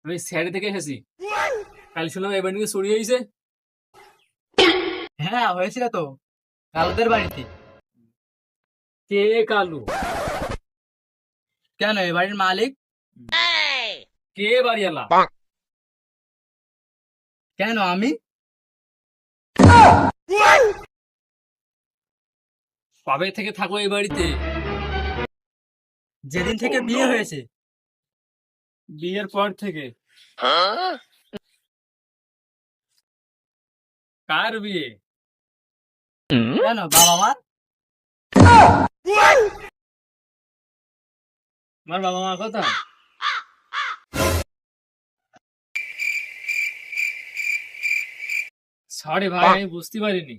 আমি স্যার থেকে এসেছি। কাল শুনলাম এই বাড়ি চুরি হয়েছে। হ্যাঁ হয়েছিল তো, কালুদের বাড়িতে। কে কালু? কেন, এ বাড়ির মালিক। কে বাড়িওয়ালা? কেন, আমি। কবে থেকে থাকো এই বাড়িতে? যেদিন থেকে বিয়ে হয়েছে। বিয়ের পর থেকে? কার বিয়ে? কেন, বাবা মার। আমার বাবা মা কোথায়? সরি ভাই, আমি বুঝতে পারিনি।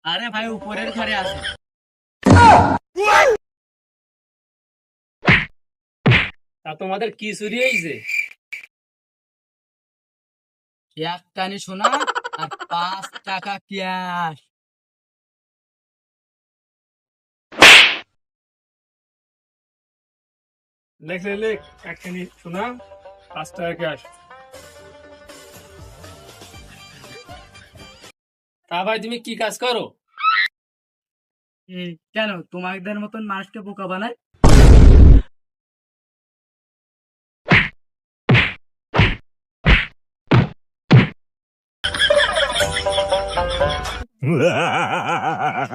আরে ভাই, উপরের ঘরে আছে। তা তোমাদের কি চুরি হয়েছে? এক কানি সোনা আর 5 টাকা ক্যাশ। লেখ লেখ লেখ, একখানি শোনা, 5 টাকা ক্যাশ। তা ভাই তুমি কি কাজ করো? কেন, তোমাদের মতন মানুষকে বোকা বানায়।